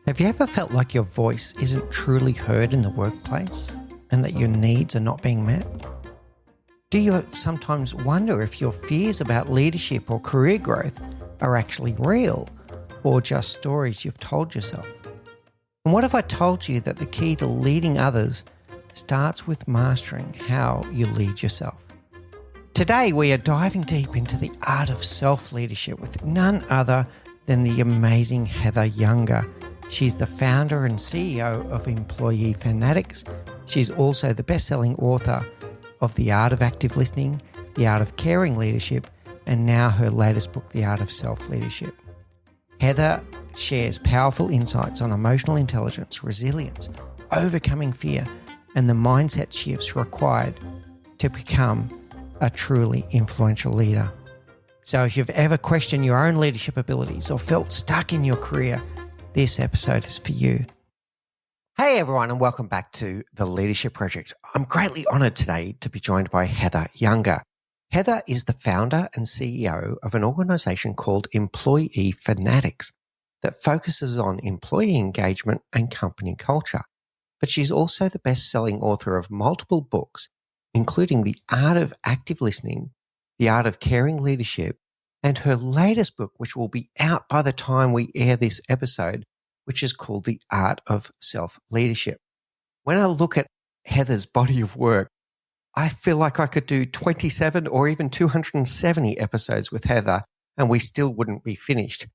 Have you ever felt like your voice isn't truly heard in the workplace and that your needs are not being met? Do you sometimes wonder if your fears about leadership or career growth are actually real or just stories you've told yourself? And what if I told you that the key to leading others starts with mastering how you lead yourself? Today we are diving deep into the art of self-leadership with none other than the amazing Heather Younger. She's the founder and CEO of Employee Fanatix. She's also the best-selling author of The Art of Active Listening, The Art of Caring Leadership, and now her latest book, The Art of Self-Leadership. Heather shares powerful insights on emotional intelligence, resilience, overcoming fear, and the mindset shifts required to become a truly influential leader. So if you've ever questioned your own leadership abilities or felt stuck in your career, this episode is for you. Hey everyone, and welcome back to The Leadership Project. I'm greatly honored today to be joined by Heather Younger. Heather is the founder and CEO of an organization called Employee Fanatix that focuses on employee engagement and company culture. But she's also the best-selling author of multiple books, including The Art of Active Listening, The Art of Caring Leadership, and her latest book, which will be out by the time we air this episode, which is called The Art of Self-Leadership. When I look at Heather's body of work, I feel like I could do 27 or even 270 episodes with Heather, and we still wouldn't be finished.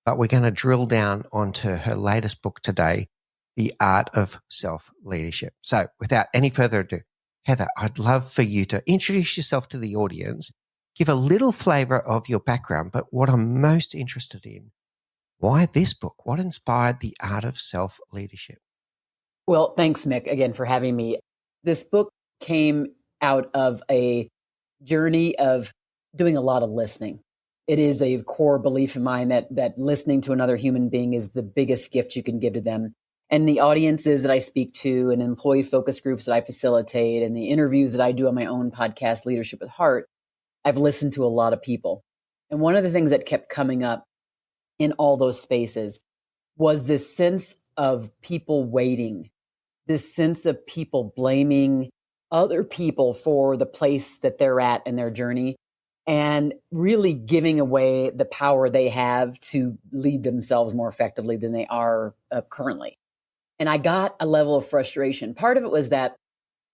But we're going to drill down onto her latest book today, The Art of Self-Leadership. So without any further ado, Heather, I'd love for you to introduce yourself to the audience, give a little flavor of your background, but what I'm most interested in, why this book? What inspired The Art of Self-Leadership? Well, thanks, Mick, again, for having me. This book came out of a journey of doing a lot of listening. It is a core belief of mine that listening to another human being is the biggest gift you can give to them. And the audiences that I speak to and employee focus groups that I facilitate and the interviews that I do on my own podcast, Leadership with Heart, I've listened to a lot of people. And one of the things that kept coming up in all those spaces was this sense of people waiting, this sense of people blaming other people for the place that they're at in their journey and really giving away the power they have to lead themselves more effectively than they are currently. And I got a level of frustration. Part of it was that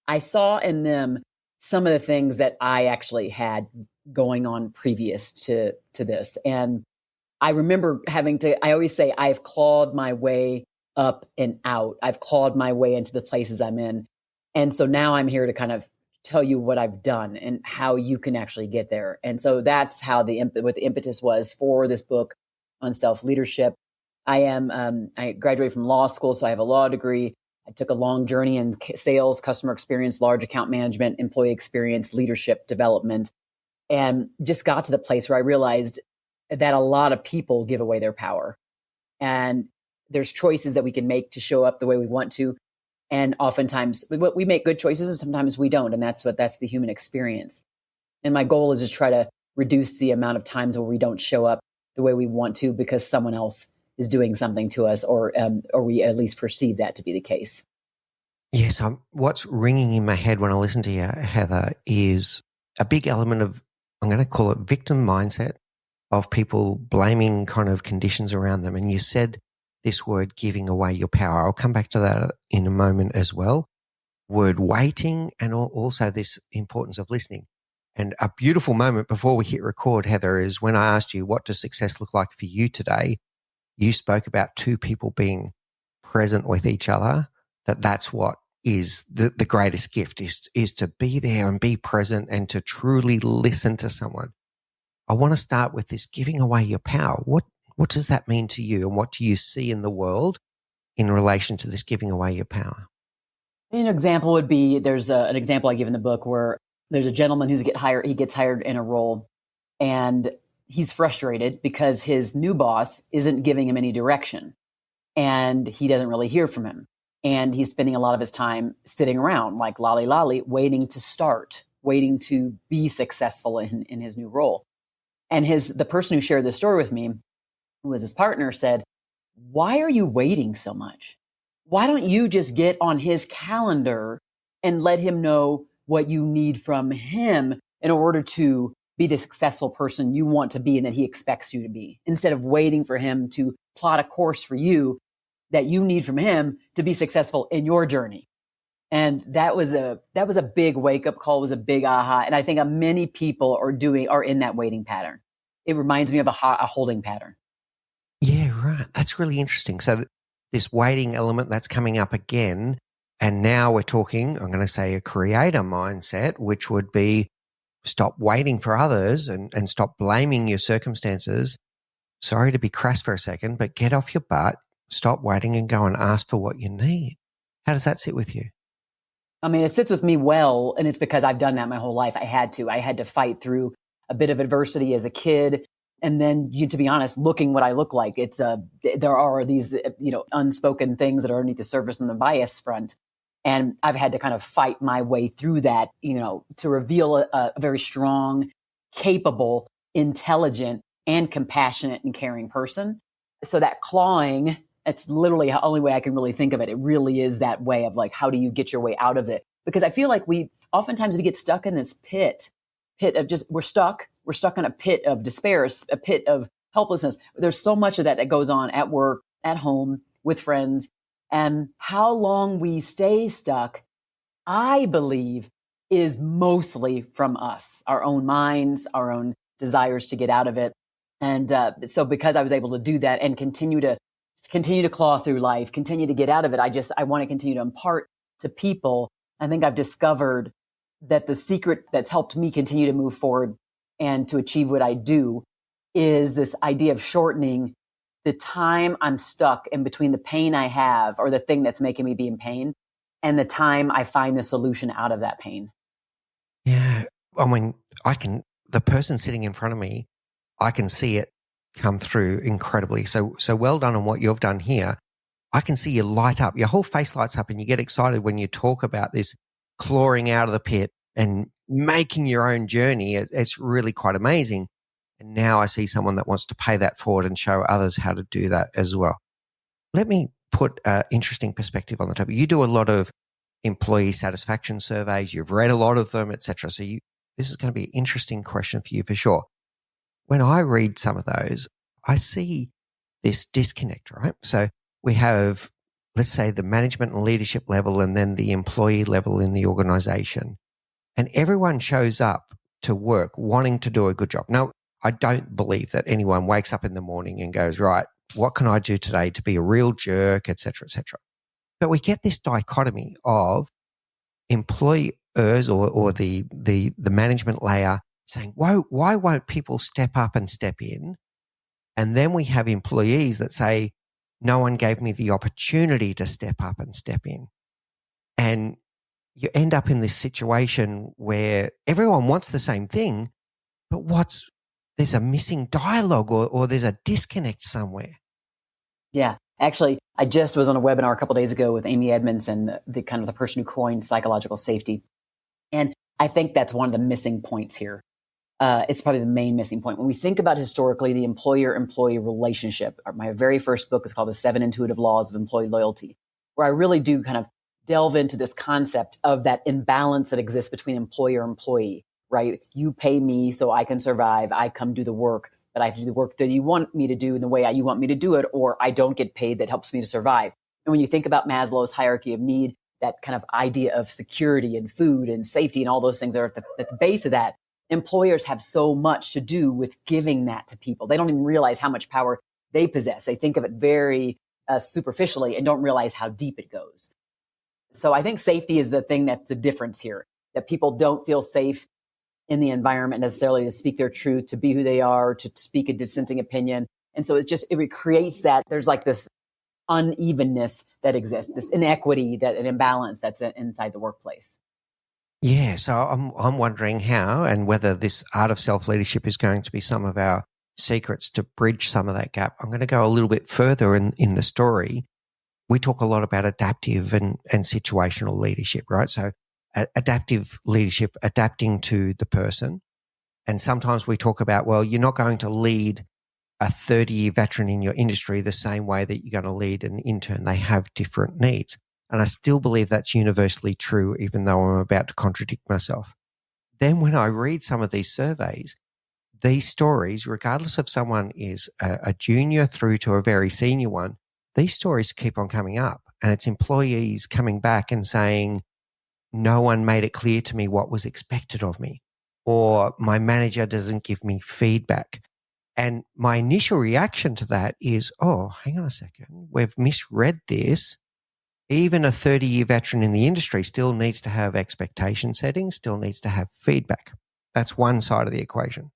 I saw in them some of the things that I actually had going on previous to this. And I remember I always say, I've clawed my way up and out. I've clawed my way into the places I'm in. And so now I'm here to kind of tell you what I've done and how you can actually get there. And so that's how what the impetus was for this book on self-leadership. I graduated from law school, so I have a law degree. I took a long journey in sales, customer experience, large account management, employee experience, leadership development, and just got to the place where I realized that a lot of people give away their power. And there's choices that we can make to show up the way we want to. And oftentimes we make good choices and sometimes we don't. And that's the human experience. And my goal is to try to reduce the amount of times where we don't show up the way we want to because someone else is doing something to us or we at least perceive that to be the case. Yes, what's ringing in my head when I listen to you, Heather, is a big element of, I'm going to call it victim mindset, of people blaming kind of conditions around them. And you said this word, giving away your power. I'll come back to that in a moment as well. Word waiting and also this importance of listening. And a beautiful moment before we hit record, Heather, is when I asked you, what does success look like for you today? You spoke about two people being present with each other, that's what is the greatest gift is to be there and be present and to truly listen to someone. I want to start with this giving away your power. What does that mean to you, and what do you see in the world in relation to this giving away your power? An example would be, there's an example I give in the book where there's a gentleman he gets hired in a role and he's frustrated because his new boss isn't giving him any direction and he doesn't really hear from him. And he's spending a lot of his time sitting around like lolly, waiting to be successful in his new role. And the person who shared this story with me, who was his partner, said, why are you waiting so much? Why don't you just get on his calendar and let him know what you need from him in order to be the successful person you want to be and that he expects you to be, instead of waiting for him to plot a course for you that you need from him to be successful in your journey. And that was a big wake up call, was a big aha. And I think many people are in that waiting pattern. It reminds me of a holding pattern. Yeah, right. That's really interesting. So this waiting element that's coming up again, and now we're talking, I'm going to say a creator mindset, which would be stop waiting for others and stop blaming your circumstances. Sorry to be crass for a second, but get off your butt, stop waiting and go and ask for what you need. How does that sit with you? I mean, it sits with me well, and it's because I've done that my whole life. I had to fight through a bit of adversity as a kid. And then, to be honest, looking what I look like, there are these, unspoken things that are underneath the surface on the bias front. And I've had to kind of fight my way through that, to reveal a very strong, capable, intelligent, and compassionate and caring person. So that clawing, it's literally the only way I can really think of it. It really is that way of like, how do you get your way out of it? Because I feel like oftentimes we get stuck in this pit of just, we're stuck in a pit of despair, a pit of helplessness. There's so much of that goes on at work, at home, with friends. And how long we stay stuck, I believe, is mostly from us, our own minds, our own desires to get out of it. And so because I was able to do that and continue to claw through life, continue to get out of it, I want to continue to impart to people. I think I've discovered that the secret that's helped me continue to move forward and to achieve what I do is this idea of shortening the time I'm stuck in between the pain I have or the thing that's making me be in pain and the time I find the solution out of that pain. Yeah. I mean, the person sitting in front of me, I can see it come through incredibly. So well done on what you've done here. I can see you light up. Your whole face lights up and you get excited when you talk about this clawing out of the pit and making your own journey. It's really quite amazing. And now I see someone that wants to pay that forward and show others how to do that as well. Let me put an interesting perspective on the topic. You do a lot of employee satisfaction surveys. You've read a lot of them, etc. So this is going to be an interesting question for you for sure. When I read some of those, I see this disconnect, right? So we have, let's say, the management and leadership level and then the employee level in the organization. And everyone shows up to work wanting to do a good job. Now, I don't believe that anyone wakes up in the morning and goes, right, what can I do today to be a real jerk, et cetera, et cetera. But we get this dichotomy of employers or the management layer saying, why won't people step up and step in? And then we have employees that say, no one gave me the opportunity to step up and step in. And you end up in this situation where everyone wants the same thing, but there's a missing dialogue or there's a disconnect somewhere. Yeah. Actually, I just was on a webinar a couple of days ago with Amy Edmondson, the kind of the person who coined psychological safety. And I think that's one of the missing points here. It's probably the main missing point. When we think about historically the employer-employee relationship, my very first book is called The 7 Intuitive Laws of Employee Loyalty, where I really do kind of delve into this concept of that imbalance that exists between employer-employee, right? You pay me so I can survive. I come do the work, but I have to do the work that you want me to do in the way you want me to do it, or I don't get paid that helps me to survive. And when you think about Maslow's hierarchy of need, that kind of idea of security and food and safety and all those things are at the base of that. Employers have so much to do with giving that to people. They don't even realize how much power they possess. They think of it very superficially and don't realize how deep it goes. So I think safety is the thing that's the difference here, that people don't feel safe in the environment necessarily to speak their truth, to be who they are, to speak a dissenting opinion. And so it creates that there's like this unevenness that exists, this inequity, an imbalance that's inside the workplace. Yeah, so I'm wondering how and whether this art of self-leadership is going to be some of our secrets to bridge some of that gap. I'm going to go a little bit further in the story. We talk a lot about adaptive and situational leadership, right? So adaptive leadership, adapting to the person. And sometimes we talk about, well, you're not going to lead a 30-year veteran in your industry the same way that you're going to lead an intern. They have different needs. And I still believe that's universally true, even though I'm about to contradict myself. Then when I read some of these surveys, these stories, regardless if someone is a junior through to a very senior one, these stories keep on coming up. And it's employees coming back and saying, no one made it clear to me what was expected of me, or my manager doesn't give me feedback. And my initial reaction to that is, oh, hang on a second, we've misread this. Even a 30-year veteran in the industry still needs to have expectation setting, still needs to have feedback. That's one side of the equation.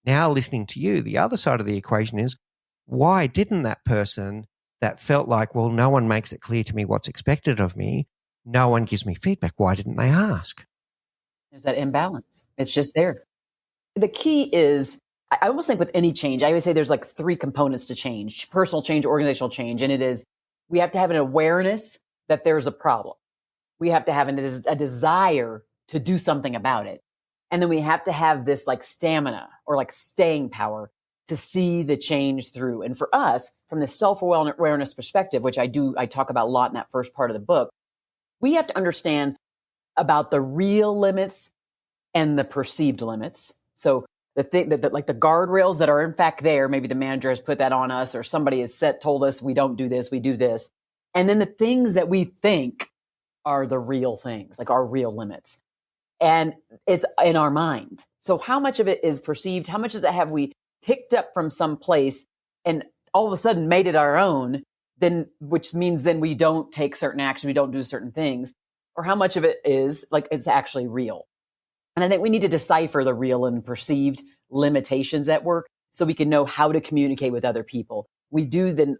Now listening to you, the other side of the equation is, why didn't that person that felt like, well, no one makes it clear to me what's expected of me, no one gives me feedback, why didn't they ask? There's that imbalance. It's just there. The key is, I almost think with any change, I always say there's like three components to change: personal change, organizational change. And it is, we have to have an awareness that there's a problem. We have to have a desire to do something about it. And then we have to have this like stamina or like staying power to see the change through. And for us, from the self-awareness perspective, which I talk about a lot in that first part of the book, we have to understand about the real limits and the perceived limits. So the thing that like the guardrails that are in fact there, maybe the manager has put that on us, or somebody has told us we don't do this, we do this. And then the things that we think are the real things, like our real limits. And it's in our mind. So how much of it is perceived? How much of it have we picked up from some place and all of a sudden made it our own? Then, which means then we don't take certain action, we don't do certain things. Or how much of it is like it's actually real? And I think we need to decipher the real and perceived limitations at work so we can know how to communicate with other people. We do then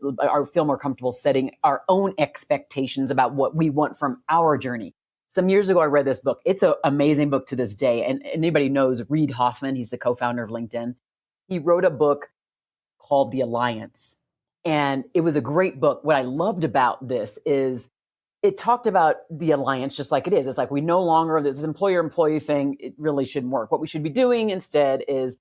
feel more comfortable setting our own expectations about what we want from our journey. Some years ago, I read this book. It's an amazing book to this day. And anybody knows Reid Hoffman. He's the co-founder of LinkedIn. He wrote a book called The Alliance. And it was a great book. What I loved about this is it talked about the alliance just like it is. It's like we no longer, this employer-employee thing, it really shouldn't work. What we should be doing instead is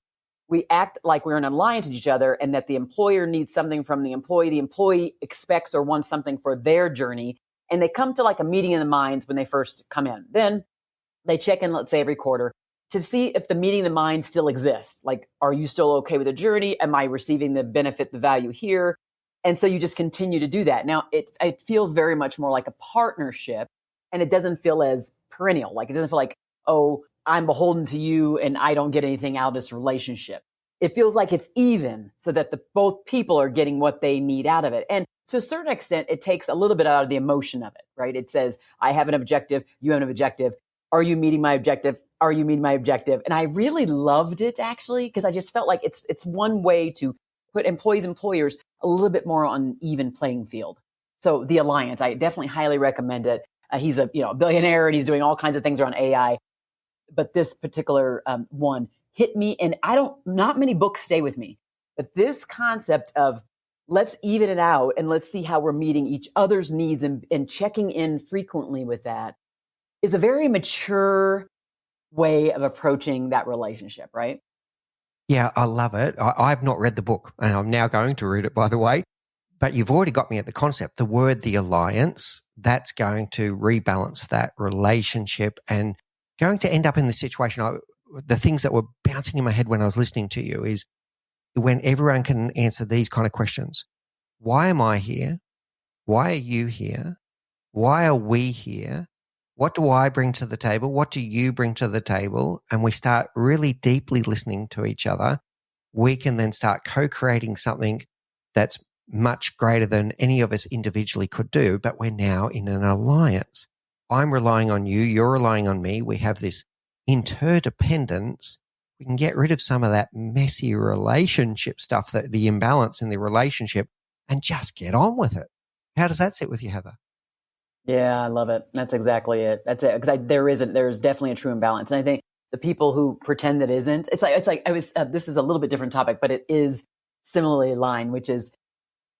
we act like we're in an alliance with each other, and that the employer needs something from the employee expects or wants something for their journey. And they come to like a meeting of the minds when they first come in. Then they check in, let's say every quarter, to see if the meeting of the minds still exists. Like, are you still okay with the journey? Am I receiving the benefit, the value here? And so you just continue to do that. Now, it feels very much more like a partnership, and it doesn't feel as perennial. Like, it doesn't feel like, oh, I'm beholden to you and I don't get anything out of this relationship. It feels like it's even, so that both people are getting what they need out of it. And to a certain extent, it takes a little bit out of the emotion of it, right? It says, I have an objective, you have an objective. Are you meeting my objective? Are you meeting my objective? And I really loved it, actually, because I just felt like it's one way to put employers a little bit more on an even playing field. So The Alliance, I definitely highly recommend it. He's a billionaire, and he's doing all kinds of things around AI. But this particular one hit me, and not many books stay with me. But this concept of let's even it out and let's see how we're meeting each other's needs and checking in frequently with that is a very mature way of approaching that relationship, right? Yeah, I love it. I've not read the book, and I'm now going to read it, by the way. But you've already got me at the concept. The word, the alliance, that's going to rebalance that relationship and going to end up in the situation. The things that were bouncing in my head when I was listening to you is when everyone can answer these kind of questions. Why am I here? Why are you here? Why are we here? What do I bring to the table? What do you bring to the table? And we start really deeply listening to each other. We can then start co-creating something that's much greater than any of us individually could do, but we're now in an alliance. I'm relying on you, you're relying on me. We have this interdependence. We can get rid of some of that messy relationship stuff, the imbalance in the relationship, and just get on with it. How does that sit with you, Heather? Yeah, I love it. That's exactly it. That's it. Because there's definitely a true imbalance. And I think the people who pretend that isn't, it's like this is a little bit different topic, but it is similarly aligned, which is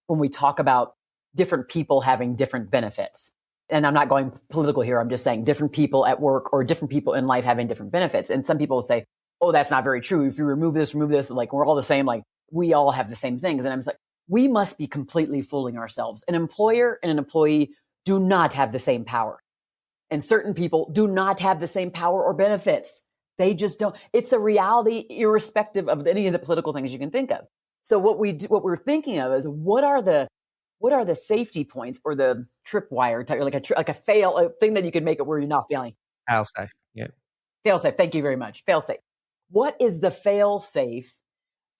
when we talk about different people having different benefits. And I'm not going political here. I'm just saying different people at work or different people in life having different benefits. And some people will say, oh, that's not very true. If you remove this, like we're all the same, like we all have the same things. And I'm like, we must be completely fooling ourselves. An employer and an employee do not have the same power. And certain people do not have the same power or benefits. They just don't. It's a reality irrespective of any of the political things you can think of. So what we're thinking of is what are the safety points or the tripwire type, like a thing that you can make it where you're not failing. Fail safe. Yeah. Fail safe. Thank you very much. Fail safe. What is the fail safe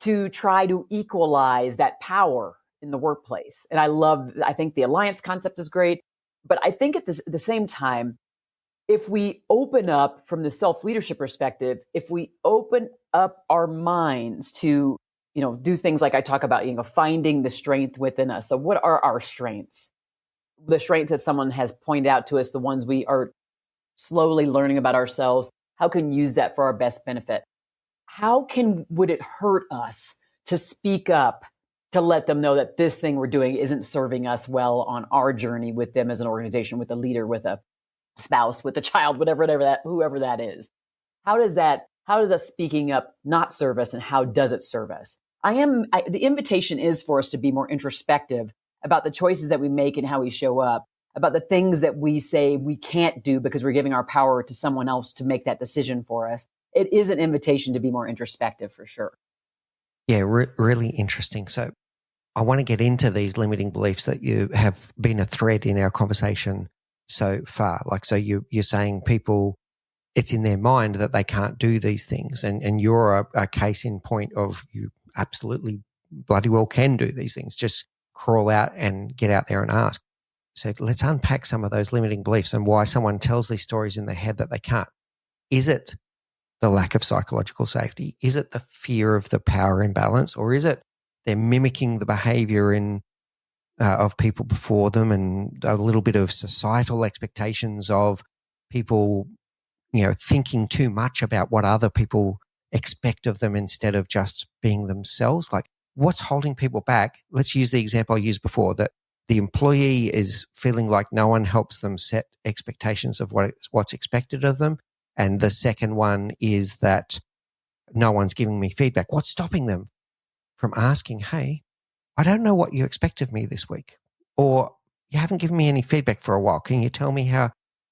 to try to equalize that power in the workplace? And I think the alliance concept is great, but I think at the same time, if we open up from the self-leadership perspective, if we open up our minds to, do things like I talk about, finding the strength within us. So what are our strengths? The strengths that someone has pointed out to us, the ones we are slowly learning about ourselves. How can we use that for our best benefit? Would it hurt us to speak up, to let them know that this thing we're doing isn't serving us well on our journey with them as an organization, with a leader, with a spouse, with a child, whoever that is? How does us speaking up not serve us, and how does it serve us? The invitation is for us to be more introspective about the choices that we make and how we show up, about the things that we say we can't do because we're giving our power to someone else to make that decision for us. It is an invitation to be more introspective for sure. Yeah, really interesting. So I want to get into these limiting beliefs that you have been a thread in our conversation so far. So you're saying people, it's in their mind that they can't do these things. And you're a case in point of you absolutely bloody well can do these things. Just crawl out and get out there and ask. So let's unpack some of those limiting beliefs and why someone tells these stories in their head that they can't. Is it the lack of psychological safety? Is it the fear of the power imbalance? Or is it they're mimicking the behavior of people before them and a little bit of societal expectations of people, thinking too much about what other people expect of them instead of just being themselves? Like, what's holding people back? Let's use the example I used before, that the employee is feeling like no one helps them set expectations of what's expected of them. And the second one is that no one's giving me feedback. What's stopping them from asking, hey, I don't know what you expect of me this week, or you haven't given me any feedback for a while. Can you tell me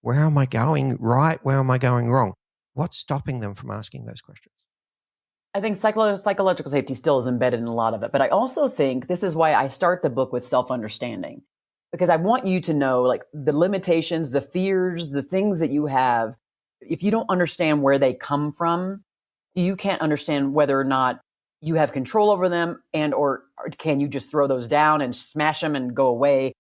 where am I going right? Where am I going wrong? What's stopping them from asking those questions? I think psychological safety still is embedded in a lot of it. But I also think this is why I start the book with self-understanding, because I want you to know like the limitations, the fears, the things that you have. If you don't understand where they come from, you can't understand whether or not you have control over them, or can you just throw those down and smash them and go away?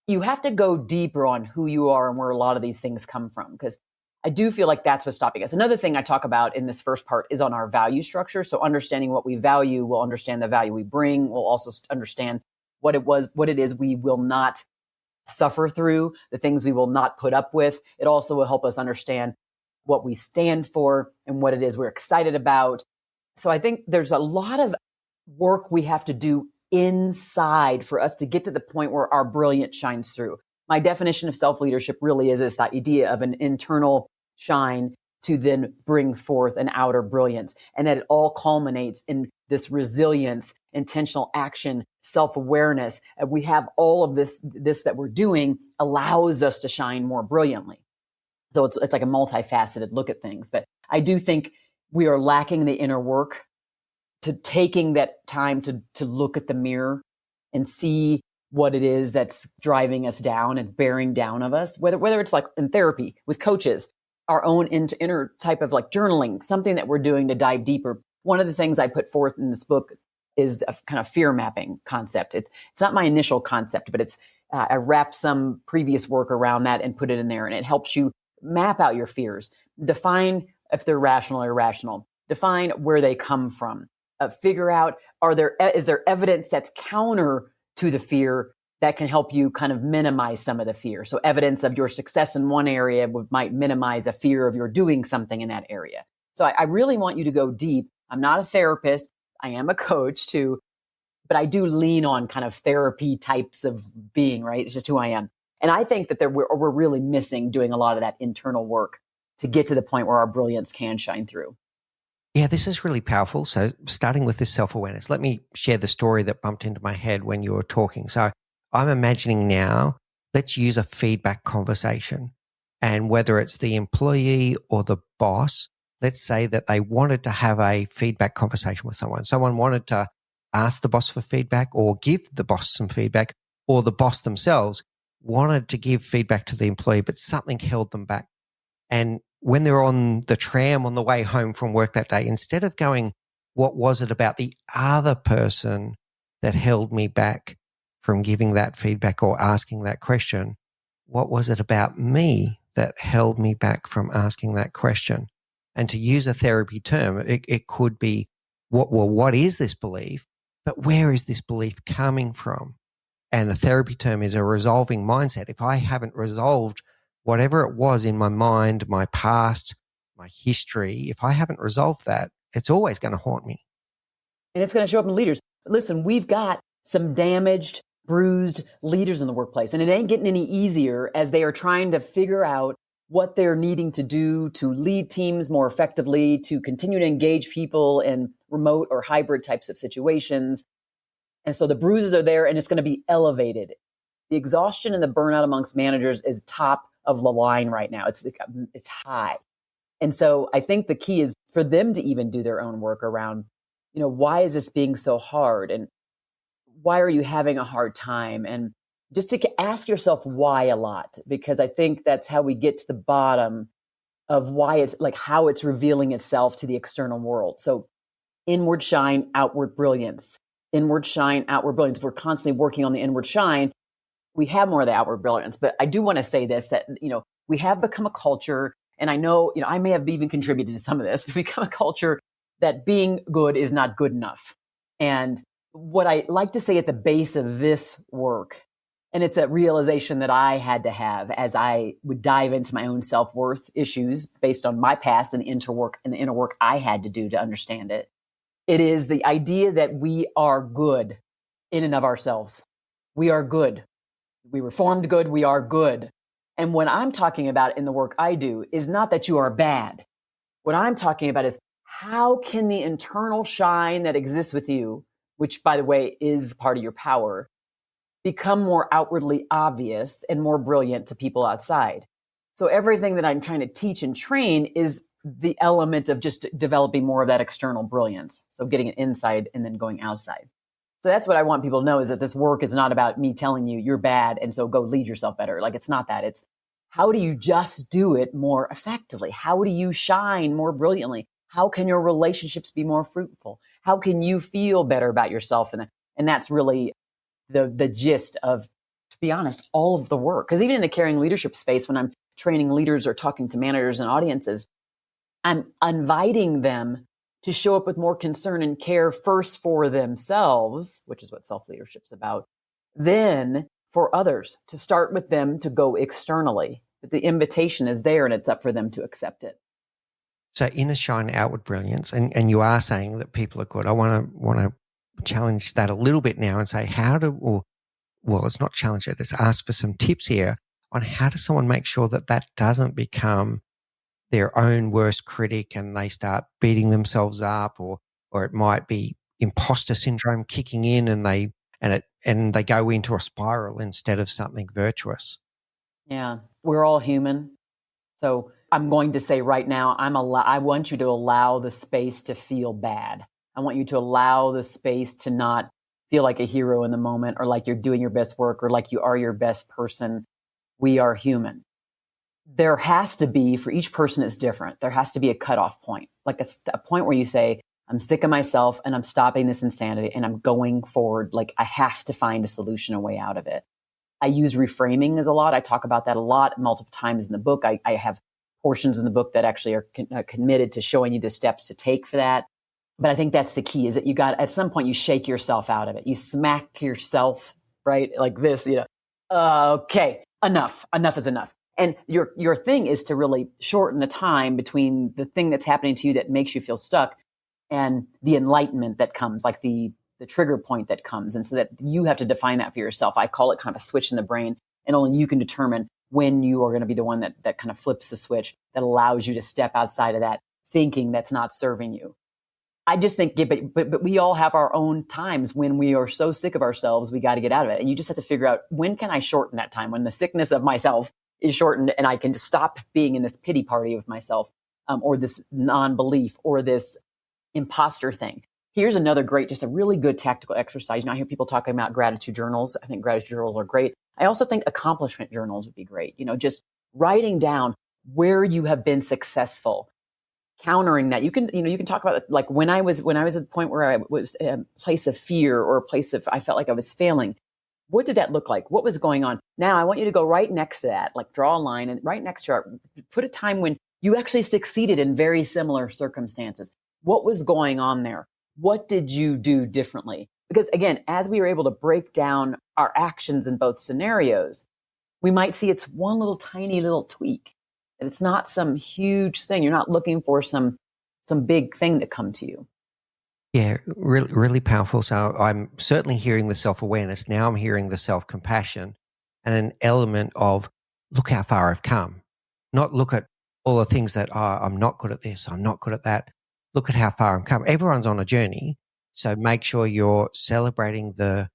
You have to go deeper on who you are and where a lot of these things come from, because I do feel like that's what's stopping us. Another thing I talk about in this first part is on our value structure. So understanding what we value, we'll understand the value we bring. We'll also understand what it is we will not suffer through, the things we will not put up with. It also will help us understand what we stand for and what it is we're excited about. So I think there's a lot of work we have to do inside for us to get to the point where our brilliance shines through. My definition of self-leadership really is this idea of an internal shine to then bring forth an outer brilliance, and that it all culminates in this resilience, intentional action, self-awareness. And we have all of this that we're doing allows us to shine more brilliantly. So it's like a multifaceted look at things. But I do think we are lacking the inner work to taking that time to look at the mirror and see what it is that's driving us down and bearing down of us, whether it's like in therapy with coaches, our own inner type of like journaling, something that we're doing to dive deeper. One of the things I put forth in this book is a kind of fear mapping concept. It's not my initial concept, but I wrapped some previous work around that and put it in there, and it helps you map out your fears, define if they're rational or irrational, define where they come from, figure out is there evidence that's counter to the fear that can help you kind of minimize some of the fear. So evidence of your success in one area might minimize a fear of your doing something in that area. So I really want you to go deep. I'm not a therapist. I am a coach too, but I do lean on kind of therapy types of being, right? It's just who I am. And I think that we're really missing doing a lot of that internal work to get to the point where our brilliance can shine through. Yeah, this is really powerful. So, starting with this self awareness, let me share the story that bumped into my head when you were talking. So, I'm imagining now, let's use a feedback conversation. And whether it's the employee or the boss, let's say that they wanted to have a feedback conversation with someone. Someone wanted to ask the boss for feedback or give the boss some feedback, or the boss themselves wanted to give feedback to the employee, but something held them back. And when they're on the tram on the way home from work that day, instead of going, what was it about the other person that held me back from giving that feedback or asking that question? What was it about me that held me back from asking that question? And to use a therapy term, it could be, what is this belief? But where is this belief coming from? And a therapy term is a resolving mindset. If I haven't resolved whatever it was in my mind, my past, my history, if I haven't resolved that, it's always going to haunt me. And it's going to show up in leaders. Listen, we've got some damaged, bruised leaders in the workplace, and it ain't getting any easier as they are trying to figure out what they're needing to do to lead teams more effectively, to continue to engage people in remote or hybrid types of situations. And so the bruises are there, and it's going to be elevated. The exhaustion and the burnout amongst managers is top of the line right now. It's high. And so I think the key is for them to even do their own work around, why is this being so hard? And why are you having a hard time? And just to ask yourself why a lot, because I think that's how we get to the bottom of why it's like how it's revealing itself to the external world. So inward shine, outward brilliance. Inward shine, outward brilliance. If we're constantly working on the inward shine, we have more of the outward brilliance. But I do want to say this, that, we have become a culture, and I know, I may have even contributed to some of this, we become a culture that being good is not good enough. And what I like to say at the base of this work, and it's a realization that I had to have as I would dive into my own self-worth issues based on my past and the inner work I had to do to understand it. It is the idea that we are good in and of ourselves. We are good. We were formed good. We are good. And what I'm talking about in the work I do is not that you are bad. What I'm talking about is how can the internal shine that exists with you, which, by the way, is part of your power, become more outwardly obvious and more brilliant to people outside. So everything that I'm trying to teach and train is the element of just developing more of that external brilliance. So getting it inside and then going outside. So that's what I want people to know, is that this work is not about me telling you you're bad and so go lead yourself better. Like, it's not that. It's how do you just do it more effectively? How do you shine more brilliantly? How can your relationships be more fruitful? How can you feel better about yourself? And that's really the gist of, to be honest, all of the work. Because even in the caring leadership space, when I'm training leaders or talking to managers and audiences, I'm inviting them to show up with more concern and care first for themselves, which is what self-leadership's about, then for others, to start with them, to go externally. But the invitation is there, and it's up for them to accept it. So inner shine, outward brilliance, and you are saying that people are good. I want to challenge that a little bit now and say, it's not challenge it, it's ask for some tips here on how does someone make sure that that doesn't become their own worst critic and they start beating themselves up, or it might be imposter syndrome kicking in and they go into a spiral instead of something virtuous. Yeah, we're all human. So I'm going to say right now, I want you to allow the space to feel bad. I want you to allow the space to not feel like a hero in the moment, or like you're doing your best work, or like you are your best person. We are human. There has to be, for each person it's different, there has to be a cutoff point, like a point where you say, I'm sick of myself and I'm stopping this insanity and I'm going forward. Like, I have to find a solution, a way out of it. I use reframing as a lot. I talk about that a lot, multiple times in the book. I have portions in the book that actually are committed to showing you the steps to take for that. But I think that's the key, is that at some point you shake yourself out of it. You smack yourself, right? Like this, okay, enough is enough. And your thing is to really shorten the time between the thing that's happening to you that makes you feel stuck and the enlightenment that comes, like the trigger point that comes. And so that you have to define that for yourself. I call it kind of a switch in the brain, and only you can determine when you are going to be the one that kind of flips the switch that allows you to step outside of that thinking that's not serving you. I just think, but we all have our own times when we are so sick of ourselves, we got to get out of it. And you just have to figure out, when can I shorten that time? When the sickness of myself is shortened and I can just stop being in this pity party of myself, or this non-belief or this imposter thing. Here's another great, just a really good tactical exercise. Now I hear people talking about gratitude journals. I think gratitude journals are great. I also think accomplishment journals would be great. Just writing down where you have been successful, countering that. You can talk about, like, when I was at the point where I was in a place of fear or a place of, I felt like I was failing. What did that look like? What was going on? Now I want you to go right next to that, like draw a line, and right next to it, put a time when you actually succeeded in very similar circumstances. What was going on there? What did you do differently? Because again, as we were able to break down our actions in both scenarios, we might see it's one little tiny little tweak. And it's not some huge thing. You're not looking for some big thing to come to you. Yeah, really, really powerful. So I'm certainly hearing the self-awareness. Now I'm hearing the self-compassion and an element of, look how far I've come. Not look at all the things that, I'm not good at this, I'm not good at that. Look at how far I'm come. Everyone's on a journey. So make sure you're celebrating the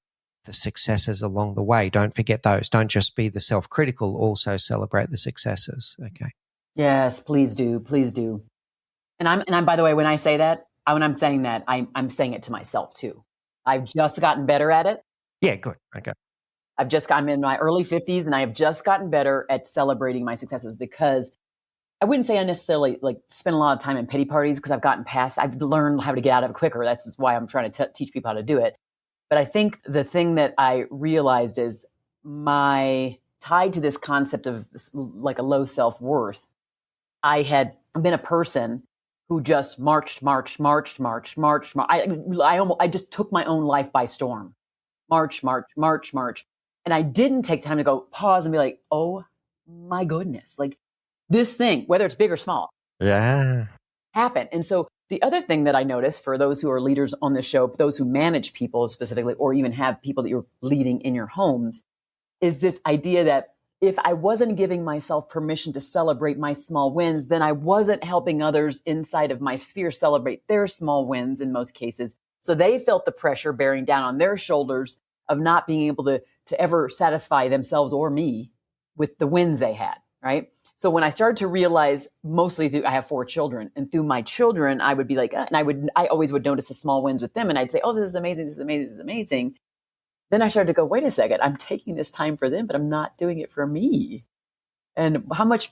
successes along the way. Don't forget those. Don't just be the self-critical, also celebrate the successes. Okay. Yes, please do. Please do. And I'm by the way, when I say that, when I'm saying that, I'm saying it to myself too. I've just gotten better at it. Yeah, good. Okay. I'm in my early 50s and I have just gotten better at celebrating my successes, because I wouldn't say I necessarily like spend a lot of time in pity parties, because I've learned how to get out of it quicker. That's just why I'm trying to teach people how to do it. But I think the thing that I realized is my tied to this concept of like a low self-worth. I had been a person who just marched. I just took my own life by storm. March. And I didn't take time to go pause and be like, oh my goodness, like this thing, whether it's big or small, Yeah. happened. And so the other thing that I noticed for those who are leaders on the show, those who manage people specifically, or even have people that you're leading in your homes, is this idea that if I wasn't giving myself permission to celebrate my small wins, then I wasn't helping others inside of my sphere celebrate their small wins in most cases. So they felt the pressure bearing down on their shoulders of not being able to ever satisfy themselves or me with the wins they had, right? So when I started to realize, I have 4 children, and through my children, I would be like, and I always would notice the small wins with them, and I'd say, oh, this is amazing. Then I started to go, wait a second, I'm taking this time for them, but I'm not doing it for me. And how much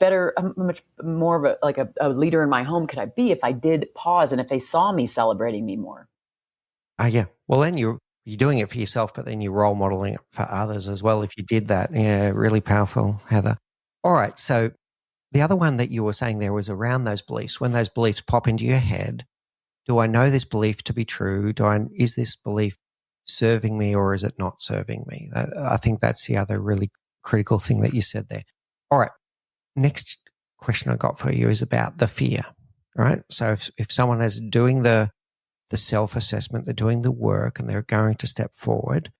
more of a leader in my home could I be if I did pause and if they saw me celebrating me more? Yeah. Well, then you're doing it for yourself, but then you're role modeling it for others as well if you did that. Yeah, really powerful, Heather. All right. So the other one that you were saying there was around those beliefs. When those beliefs pop into your head, do I know this belief to be true? Is this belief serving me, or is it not serving me? I think that's the other really critical thing that you said there. All right. Next question I got for you is about the fear. All right. So if someone is doing the self-assessment, they're doing the work, and they're going to step forward,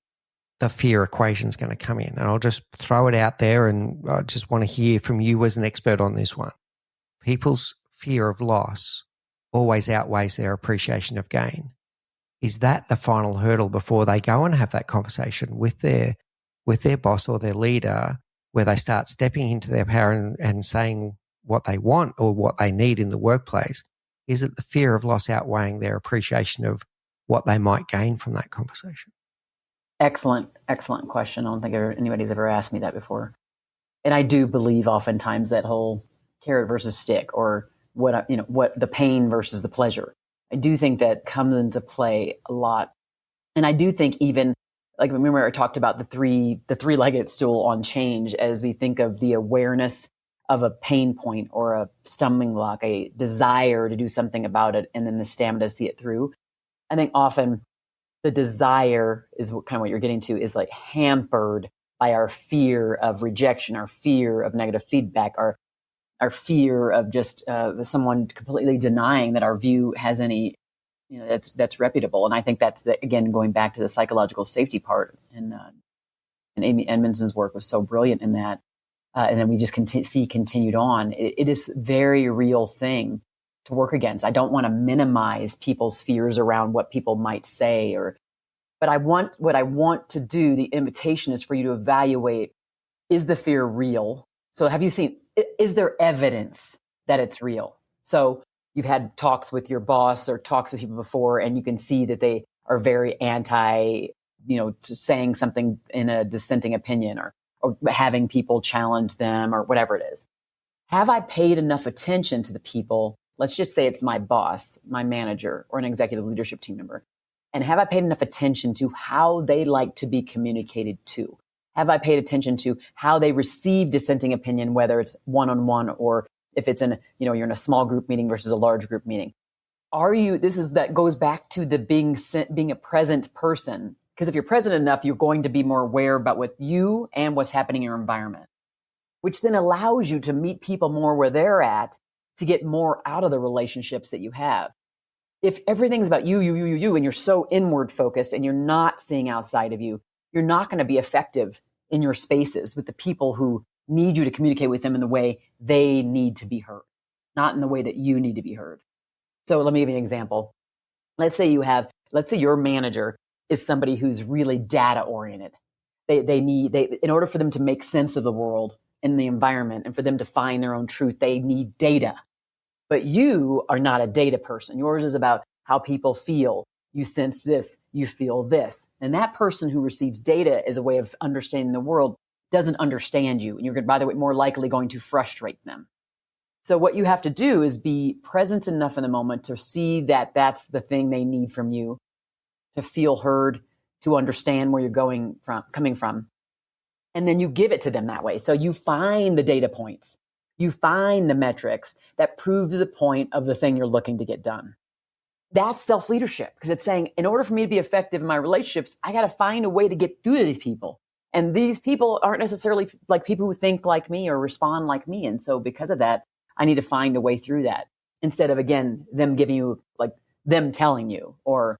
the fear equation is going to come in. And I'll just throw it out there, and I just want to hear from you as an expert on this one. People's fear of loss always outweighs their appreciation of gain. Is that the final hurdle before they go and have that conversation with their boss or their leader, where they start stepping into their power and saying what they want or what they need in the workplace? Is it the fear of loss outweighing their appreciation of what they might gain from that conversation? Excellent question. I don't think anybody's ever asked me that before. And I do believe oftentimes that whole carrot versus stick, or what the pain versus the pleasure. I do think that comes into play a lot. And I do think, even like, remember I talked about the three-legged stool on change, as we think of the awareness of a pain point or a stumbling block, a desire to do something about it, and then the stamina to see it through. I think often the desire is kind of what you're getting to, is like hampered by our fear of rejection, our fear of negative feedback, our fear of just someone completely denying that our view has any, that's reputable. And I think that's again, going back to the psychological safety part. And Amy Edmondson's work was so brilliant in that. And then we just see continued on. It is a very real thing. to work against. I don't want to minimize people's fears around what people might say but what I want to do, the invitation is for you to evaluate, is the fear real? So have you seen, is there evidence that it's real? So you've had talks with your boss or talks with people before, and you can see that they are very anti, to saying something in a dissenting opinion or having people challenge them or whatever it is. Have I paid enough attention to the people? Let's just say it's my boss, my manager, or an executive leadership team member. And have I paid enough attention to how they like to be communicated to? Have I paid attention to how they receive dissenting opinion, whether it's one-on-one or if it's you're in a small group meeting versus a large group meeting? That goes back to the being a present person. Because if you're present enough, you're going to be more aware about what you and what's happening in your environment, which then allows you to meet people more where they're at to get more out of the relationships that you have. If everything's about you, and you're so inward focused and you're not seeing outside of you, you're not going to be effective in your spaces with the people who need you to communicate with them in the way they need to be heard, not in the way that you need to be heard. So let me give you an example. Let's say your manager is somebody who's really data oriented. In order for them to make sense of the world and the environment and for them to find their own truth, they need data. But you are not a data person. Yours is about how people feel. You sense this, you feel this. And that person who receives data as a way of understanding the world doesn't understand you. And you're, by the way, more likely going to frustrate them. So what you have to do is be present enough in the moment to see that that's the thing they need from you, to feel heard, to understand where you're coming from. And then you give it to them that way. So you find the data points. You find the metrics that proves the point of the thing you're looking to get done. That's self-leadership, because it's saying, in order for me to be effective in my relationships, I got to find a way to get through to these people. And these people aren't necessarily like people who think like me or respond like me. And so because of that, I need to find a way through that instead of, again, them giving you, like them telling you, or,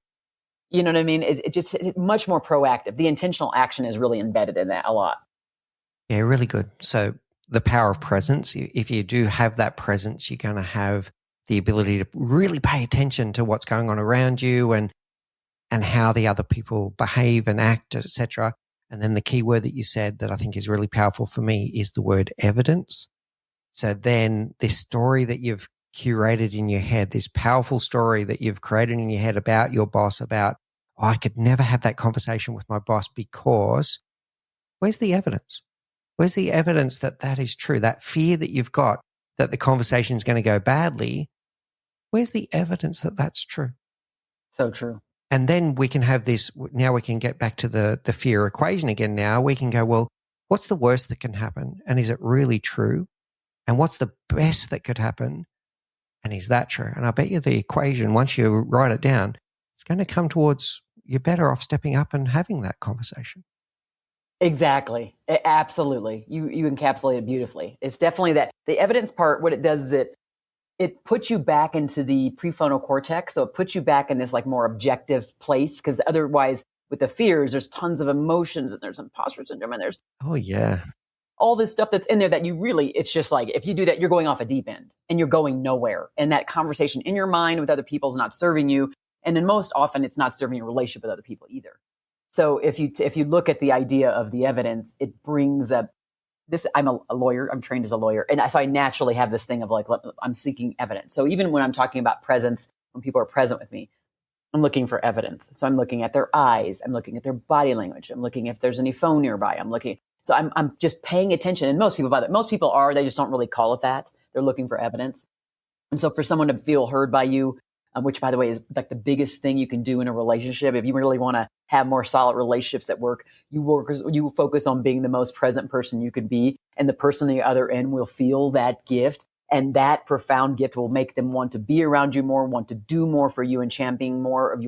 you know what I mean? It's just much more proactive. The intentional action is really embedded in that a lot. Yeah, really good. So the power of presence, if you do have that presence, you're going to have the ability to really pay attention to what's going on around you and how the other people behave and act, etc. And then the key word that you said that I think is really powerful for me is the word evidence. So then this story that you've curated in your head, this powerful story that you've created in your head about your boss, about, I could never have that conversation with my boss because where's the evidence? Where's the evidence that that is true? That fear that you've got that the conversation is going to go badly, where's the evidence that that's true? So true. And then we can have this, now we can get back to the fear equation again. Now we can go, well, what's the worst that can happen? And is it really true? And what's the best that could happen? And is that true? And I bet you the equation, once you write it down, it's going to come towards you're better off stepping up and having that conversation. Exactly. Absolutely. You encapsulate it beautifully. It's definitely that the evidence part, what it does is it puts you back into the prefrontal cortex. So it puts you back in this like more objective place, because otherwise with the fears, there's tons of emotions and there's imposter syndrome and there's all this stuff that's in there that it's just like, if you do that, you're going off a deep end and you're going nowhere. And that conversation in your mind with other people is not serving you. And then most often it's not serving your relationship with other people either. So if you look at the idea of the evidence, it brings up this. I'm a lawyer. I'm trained as a lawyer. And so I naturally have this thing of like, I'm seeking evidence. So even when I'm talking about presence, when people are present with me, I'm looking for evidence. So I'm looking at their eyes. I'm looking at their body language. I'm looking if there's any phone nearby. So I'm just paying attention. And most people are, they just don't really call it that. They're looking for evidence. And so for someone to feel heard by you, which by the way is like the biggest thing you can do in a relationship. If you really want to have more solid relationships at work, you focus on being the most present person you could be. And the person on the other end will feel that gift. And that profound gift will make them want to be around you more, want to do more for you and champion more of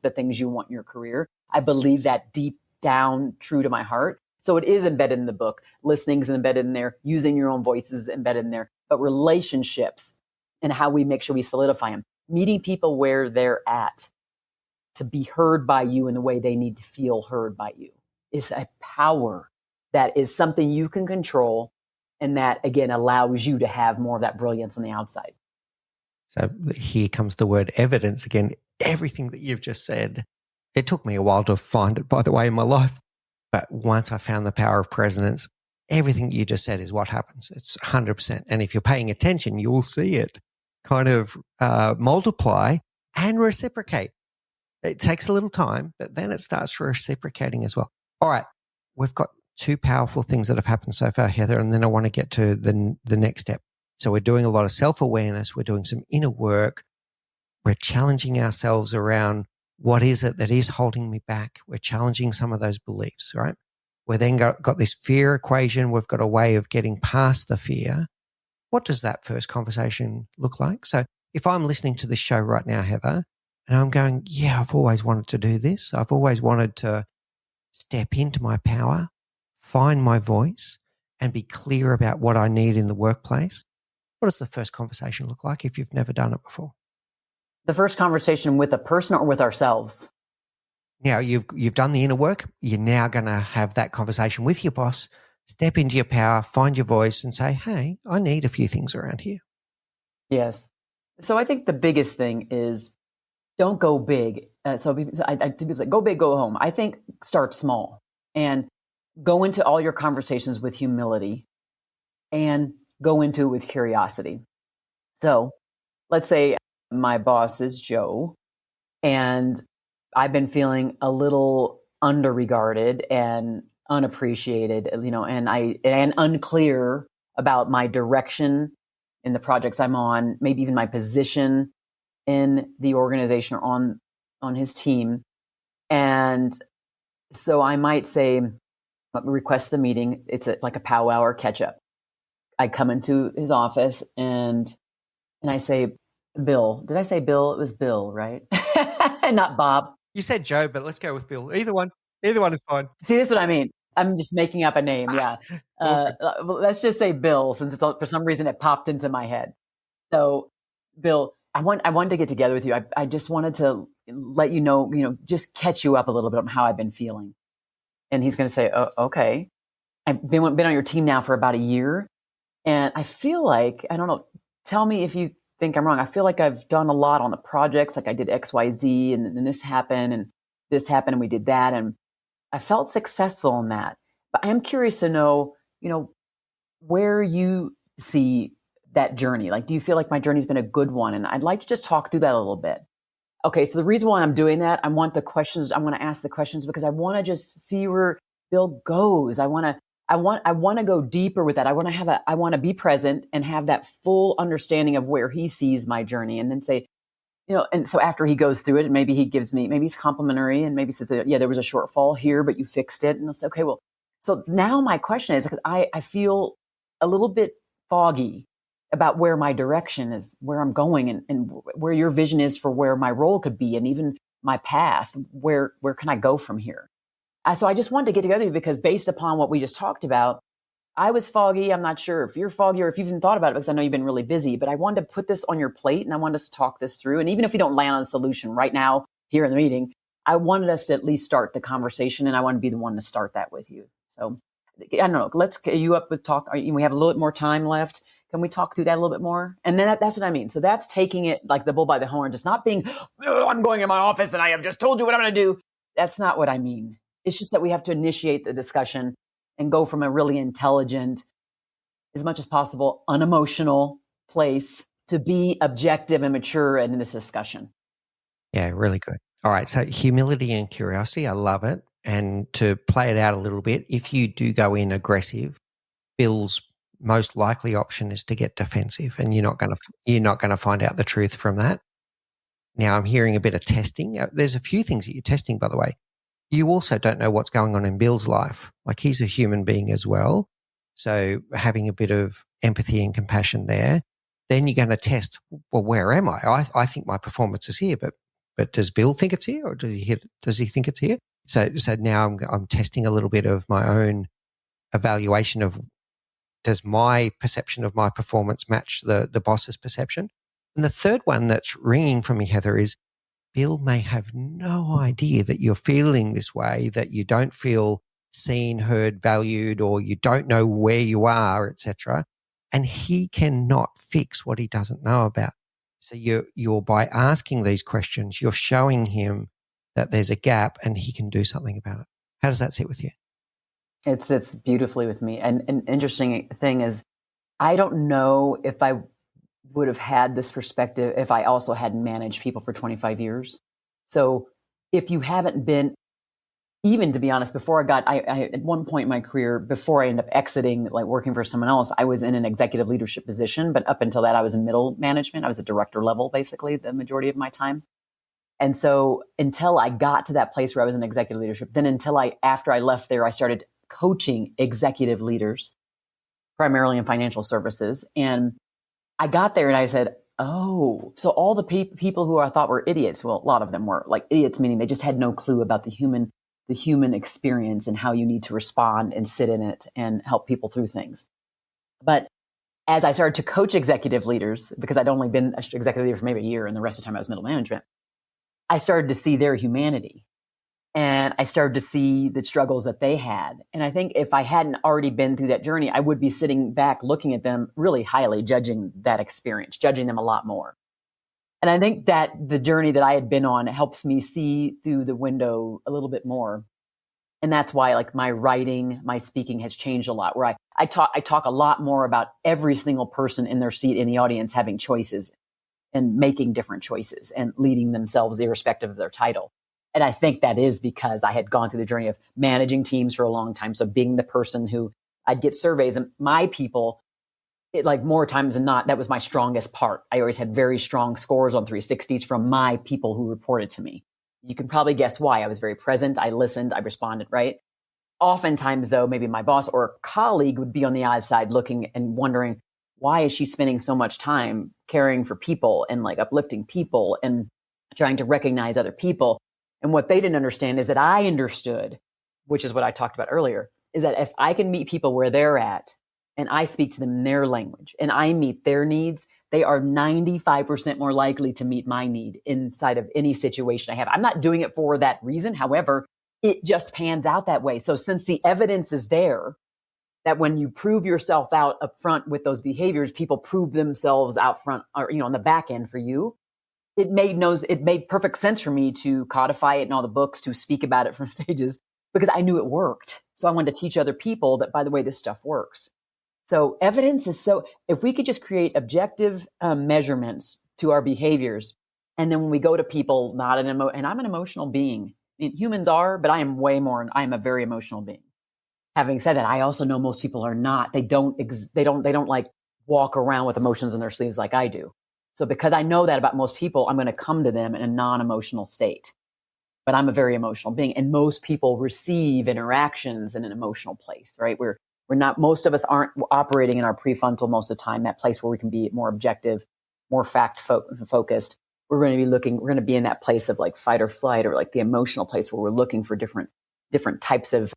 the things you want in your career. I believe that deep down, true to my heart. So it is embedded in the book. Listening's embedded in there. Using your own voice is embedded in there. But relationships and how we make sure we solidify them. Meeting people where they're at to be heard by you in the way they need to feel heard by you is a power that is something you can control. And that, again, allows you to have more of that brilliance on the outside. So here comes the word evidence again. Everything that you've just said, it took me a while to find it, by the way, in my life. But once I found the power of presence, everything you just said is what happens. It's 100%. And if you're paying attention, you'll see it kind of multiply and reciprocate. It takes a little time, but then it starts reciprocating as well. All right. We've got two powerful things that have happened so far, Heather, and then I want to get to the next step. So we're doing a lot of self-awareness. We're doing some inner work. We're challenging ourselves around what is it that is holding me back. We're challenging some of those beliefs, right? We've then got this fear equation. We've got a way of getting past the fear. What does that first conversation look like? So if I'm listening to this show right now, Heather, and I'm going, yeah, I've always wanted to do this. I've always wanted to step into my power, find my voice, and be clear about what I need in the workplace. What does the first conversation look like if you've never done it before? The first conversation with a person or with ourselves? Now, you've done the inner work. You're now going to have that conversation with your boss, step into your power, find your voice, and say, hey, I need a few things around here. Yes. So I think the biggest thing is don't go big. So people say, go big, go home. I think start small and go into all your conversations with humility and go into it with curiosity. So let's say my boss is Joe and I've been feeling a little underregarded and unappreciated, and unclear about my direction in the projects I'm on, maybe even my position in the organization or on his team. And so I might say, request the meeting. It's like a powwow or catch up. I come into his office and I say, Bill, did I say Bill? It was Bill, right? Not Bob. You said Joe, but let's go with Bill. Either one is fine. See, this is what I mean. I'm just making up a name. Yeah. Let's just say Bill, since for some reason it popped into my head. So Bill, I wanted to get together with you. I just wanted to let you know, just catch you up a little bit on how I've been feeling. And he's going to say, oh, okay. I've been on your team now for about a year. And I feel like, I don't know, tell me if you think I'm wrong. I feel like I've done a lot on the projects. Like I did X, Y, Z, and then this happened and we did that. And I felt successful in that. But I am curious to know, where you see that journey. Like, do you feel like my journey's been a good one? And I'd like to just talk through that a little bit. Okay. So the reason why I'm doing that, I want to ask the questions because I want to just see where Bill goes. I want to go deeper with that. I want to be present and have that full understanding of where he sees my journey and then say, and so after he goes through it, maybe he's complimentary and maybe says, yeah, there was a shortfall here, but you fixed it. And I'll say, okay, well, so now my question is, because I feel a little bit foggy about where my direction is, where I'm going and where your vision is for where my role could be and even my path, where can I go from here? So I just wanted to get together because based upon what we just talked about, I was foggy. I'm not sure if you're foggy or if you've even thought about it because I know you've been really busy, but I wanted to put this on your plate and I wanted us to talk this through. And even if we don't land on a solution right now here in the meeting, I wanted us to at least start the conversation and I want to be the one to start that with you. So I don't know, let's get you up with talk. We have a little bit more time left. Can we talk through that a little bit more? And then that's what I mean. So that's taking it like the bull by the horns. It's not being, oh, I'm going in my office and I have just told you what I'm going to do. That's not what I mean. It's just that we have to initiate the discussion and go from a really intelligent, as much as possible, unemotional place to be objective and mature in this discussion. Yeah, really good. All right. So humility and curiosity, I love it. And to play it out a little bit, if you do go in aggressive, Bill's most likely option is to get defensive, and you're not going to find out the truth from that. Now I'm hearing a bit of testing. There's a few things that you're testing, by the way. You also don't know what's going on in Bill's life. Like he's a human being as well. So having a bit of empathy and compassion there, then you're going to test, well, where am I? I think my performance is here, but does Bill think it's here or does he think it's here? So now I'm testing a little bit of my own evaluation of, does my perception of my performance match the boss's perception? And the third one that's ringing for me, Heather, is Bill may have no idea that you're feeling this way, that you don't feel seen, heard, valued, or you don't know where you are, etc. And he cannot fix what he doesn't know about. So you're by asking these questions, you're showing him that there's a gap and he can do something about it. How does that sit with you? It sits beautifully with me. And an interesting thing is, I don't know if I would have had this perspective if I also hadn't managed people for 25 years. So if you haven't been, even to be honest, before I at one point in my career, before I ended up exiting, like working for someone else, I was in an executive leadership position. But up until that, I was in middle management. I was at director level, basically, the majority of my time. And so until I got to that place where I was in executive leadership, then after I left there, I started coaching executive leaders, primarily in financial services. And I got there and I said, oh, so all the people who I thought were idiots, well, a lot of them were like idiots, meaning they just had no clue about the human experience and how you need to respond and sit in it and help people through things. But as I started to coach executive leaders, because I'd only been an executive leader for maybe a year and the rest of the time I was middle management, I started to see their humanity. And I started to see the struggles that they had. And I think if I hadn't already been through that journey, I would be sitting back looking at them really highly, judging that experience, judging them a lot more. And I think that the journey that I had been on helps me see through the window a little bit more. And that's why like my writing, my speaking has changed a lot, where I talk a lot more about every single person in their seat in the audience having choices and making different choices and leading themselves irrespective of their title. And I think that is because I had gone through the journey of managing teams for a long time. So being the person who I'd get surveys and my people, like more times than not, that was my strongest part. I always had very strong scores on 360s from my people who reported to me. You can probably guess why. I was very present. I listened. I responded, right? Oftentimes, though, maybe my boss or a colleague would be on the outside looking and wondering, why is she spending so much time caring for people and like uplifting people and trying to recognize other people? And what they didn't understand is that I understood, which is what I talked about earlier, is that if I can meet people where they're at and I speak to them in their language and I meet their needs, they are 95% more likely to meet my need inside of any situation I have. I'm not doing it for that reason. However, it just pans out that way. So since the evidence is there that when you prove yourself out up front with those behaviors, people prove themselves out front or, on the back end for you. It made perfect sense for me to codify it in all the books, to speak about it from stages, because I knew it worked. So I wanted to teach other people that, by the way, this stuff works. So evidence is if we could just create objective measurements to our behaviors, and then when we go to people, and I'm an emotional being. I mean, humans are, but I am way more, I am a very emotional being. Having said that, I also know most people are not. They don't like walk around with emotions in their sleeves like I do. So because I know that about most people, I'm going to come to them in a non-emotional state. But I'm a very emotional being. And most people receive interactions in an emotional place, right? Most of us aren't operating in our prefrontal most of the time, that place where we can be more objective, more fact focused. We're going to be in that place of like fight or flight, or like the emotional place where we're looking for different types of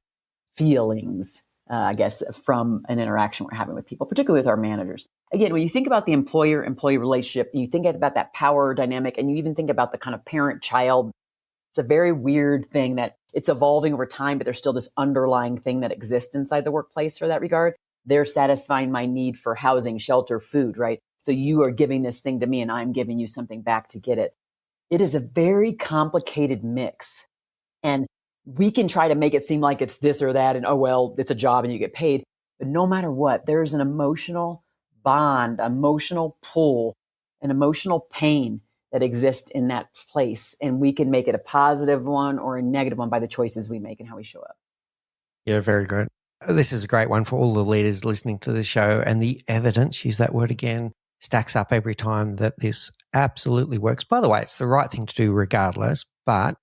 feelings, I guess, from an interaction we're having with people, particularly with our managers. Again, when you think about the employer-employee relationship, and you think about that power dynamic, and you even think about the kind of parent-child, it's a very weird thing that it's evolving over time, but there's still this underlying thing that exists inside the workplace for that regard. They're satisfying my need for housing, shelter, food, right? So you are giving this thing to me and I'm giving you something back to get it. It is a very complicated mix. And we can try to make it seem like it's this or that and, oh, well, it's a job and you get paid. But no matter what, there's an emotional bond, emotional pull, an emotional pain that exists in that place. And we can make it a positive one or a negative one by the choices we make and how we show up. Yeah, very good. This is a great one for all the leaders listening to the show. And the evidence, use that word again, stacks up every time that this absolutely works. By the way, it's the right thing to do regardless, but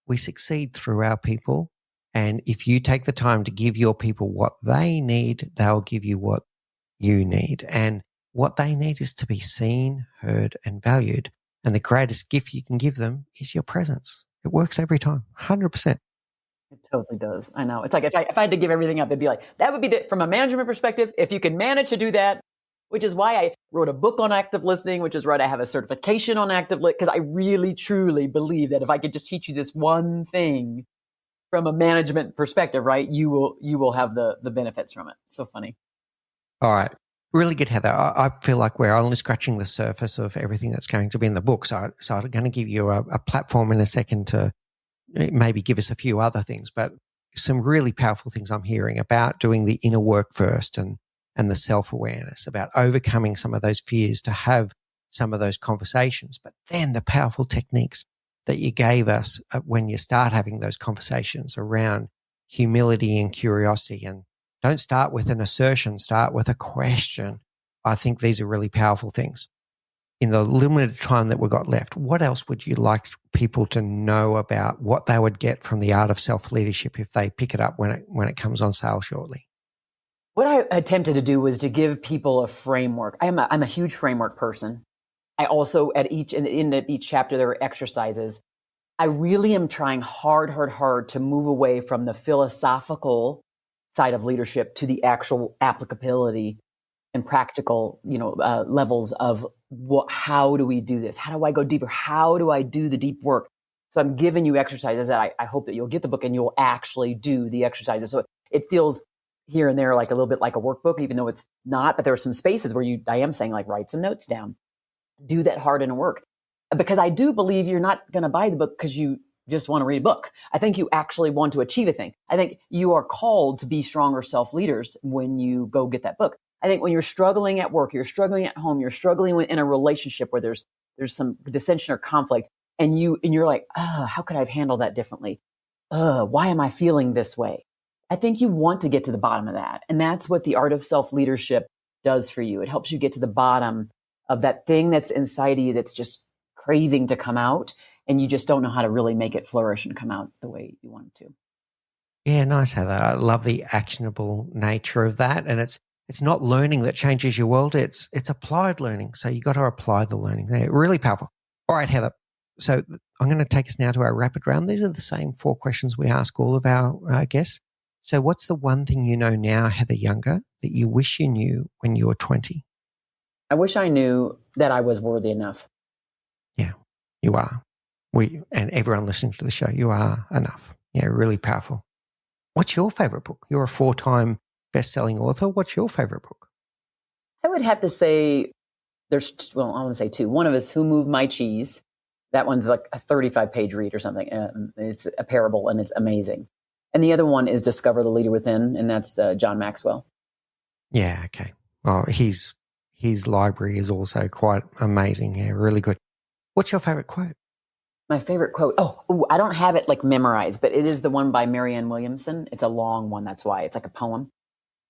we succeed through our people. And if you take the time to give your people what they need, they'll give you what you need. And what they need is to be seen, heard, and valued. And the greatest gift you can give them is your presence. It works every time, 100%. It totally does. I know. It's like if I had to give everything up, it'd be like, that would be from a management perspective, if you can manage to do that, which is why I wrote a book on active listening, which is right. I have a certification on active listening, because I really, truly believe that if I could just teach you this one thing from a management perspective, right, you will have the benefits from it. So funny. All right. Really good, Heather. I feel like we're only scratching the surface of everything that's going to be in the book. So I'm going to give you a platform in a second to maybe give us a few other things, but some really powerful things I'm hearing about doing the inner work first and the self-awareness, about overcoming some of those fears to have some of those conversations, but then the powerful techniques that you gave us when you start having those conversations around humility and curiosity. And don't start with an assertion, start with a question. I think these are really powerful things. In the limited time that we've got left, what else would you like people to know about what they would get from the art of self-leadership if they pick it up when it comes on sale shortly? What I attempted to do was to give people a framework. I'm a huge framework person. I also, at in each chapter, there are exercises. I really am trying hard to move away from the philosophical side of leadership to the actual applicability and practical, levels of how do we do this? How do I go deeper? How do I do the deep work? So I'm giving you exercises that I hope that you'll get the book and you'll actually do the exercises. So it feels here and there like a little bit like a workbook, even though it's not, but there are some spaces where I am saying like, write some notes down, do that hard inner work. Because I do believe you're not going to buy the book because you just want to read a book. I think you actually want to achieve a thing. I think you are called to be stronger self-leaders when you go get that book. I think when you're struggling at work, you're struggling at home, you're struggling in a relationship where there's some dissension or conflict, and you're like, how could I have handled that differently? Why am I feeling this way? I think you want to get to the bottom of that. And that's what the art of self-leadership does for you. It helps you get to the bottom of that thing that's inside you that's just craving to come out, and you just don't know how to really make it flourish and come out the way you want it to. Yeah, nice, Heather. I love the actionable nature of that. And it's not learning that changes your world. It's applied learning. So you got to apply the learning there. Really powerful. All right, Heather. So I'm going to take us now to our rapid round. These are the same 4 questions we ask all of our guests. So what's the one thing you know now, Heather Younger, that you wish you knew when you were 20? I wish I knew that I was worthy enough. Yeah, you are. And everyone listening to the show, you are enough. Yeah, really powerful. What's your favorite book? You're a 4-time best-selling author. What's your favorite book? I would have to say I want to say 2. One of us, Who Moved My Cheese? That one's like a 35-page read or something. It's a parable and it's amazing. And the other one is Discover the Leader Within, and that's John Maxwell. Yeah, okay. Well, his library is also quite amazing. Yeah, really good. What's your favorite quote? My favorite quote. I don't have it like memorized, but it is the one by Marianne Williamson. It's a long one. That's why it's like a poem.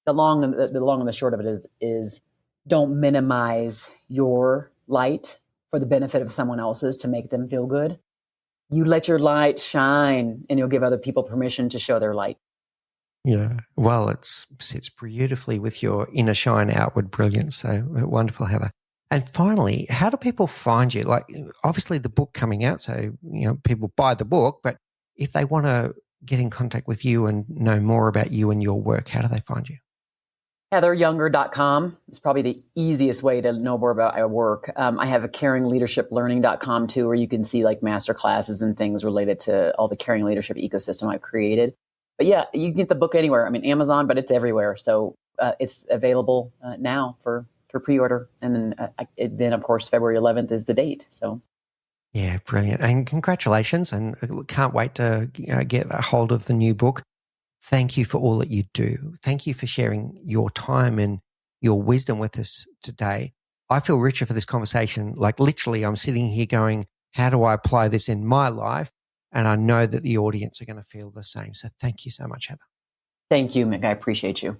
The long and the short of it is don't minimize your light for the benefit of someone else's to make them feel good. You let your light shine and you'll give other people permission to show their light. Yeah. Well, it sits beautifully with your inner shine, outward brilliance. So wonderful, Heather. And finally, how do people find you? Like, obviously the book coming out, so, people buy the book, but if they want to get in contact with you and know more about you and your work, how do they find you? HeatherYounger.com is probably the easiest way to know more about my work. I have a caringleadershiplearning.com too, where you can see like master classes and things related to all the caring leadership ecosystem I've created. But yeah, you can get the book anywhere. I mean, Amazon, but it's everywhere. So it's available now for pre-order. And then, of course, February 11th is the date. So. Yeah, brilliant. And congratulations. And can't wait to get a hold of the new book. Thank you for all that you do. Thank you for sharing your time and your wisdom with us today. I feel richer for this conversation. Like literally, I'm sitting here going, how do I apply this in my life? And I know that the audience are going to feel the same. So thank you so much, Heather. Thank you, Mick. I appreciate you.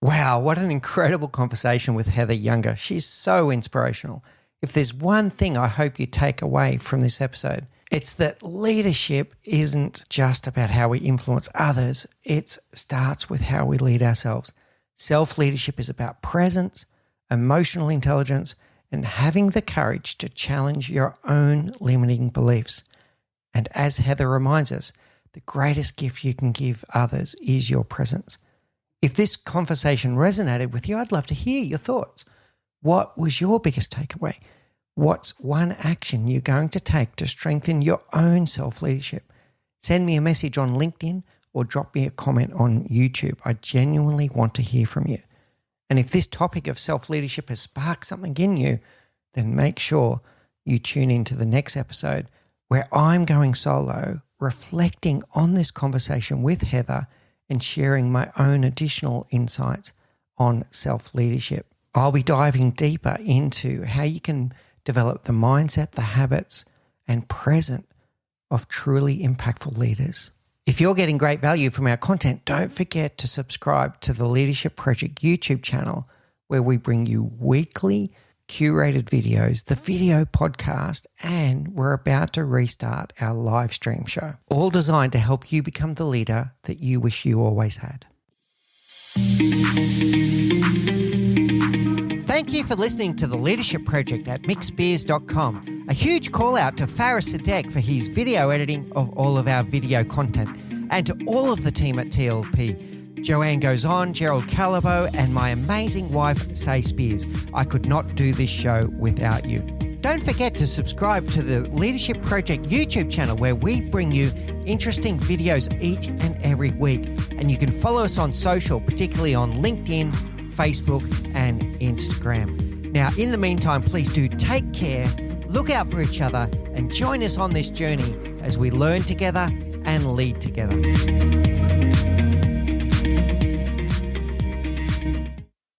Wow, what an incredible conversation with Heather Younger. She's so inspirational. If there's one thing I hope you take away from this episode, it's that leadership isn't just about how we influence others. It starts with how we lead ourselves. Self-leadership is about presence, emotional intelligence, and having the courage to challenge your own limiting beliefs. And as Heather reminds us, the greatest gift you can give others is your presence. If this conversation resonated with you, I'd love to hear your thoughts. What was your biggest takeaway? What's one action you're going to take to strengthen your own self-leadership? Send me a message on LinkedIn or drop me a comment on YouTube. I genuinely want to hear from you. And if this topic of self-leadership has sparked something in you, then make sure you tune into the next episode where I'm going solo, reflecting on this conversation with Heather and sharing my own additional insights on self-leadership. I'll be diving deeper into how you can develop the mindset, the habits, and present of truly impactful leaders. If you're getting great value from our content, don't forget to subscribe to the Leadership Project YouTube channel, where we bring you weekly curated videos, the video podcast, and we're about to restart our live stream show, all designed to help you become the leader that you wish you always had. Thank you for listening to the Leadership Project at mixbeers.com. A huge call out to Faris Sadek for his video editing of all of our video content, and to all of the team at TLP. Joanne Goes On, Gerald Calabo, and my amazing wife, Say Spears. I could not do this show without you. Don't forget to subscribe to the Leadership Project YouTube channel, where we bring you interesting videos each and every week. And you can follow us on social, particularly on LinkedIn, Facebook, and Instagram. Now, in the meantime, please do take care, look out for each other, and join us on this journey as we learn together and lead together.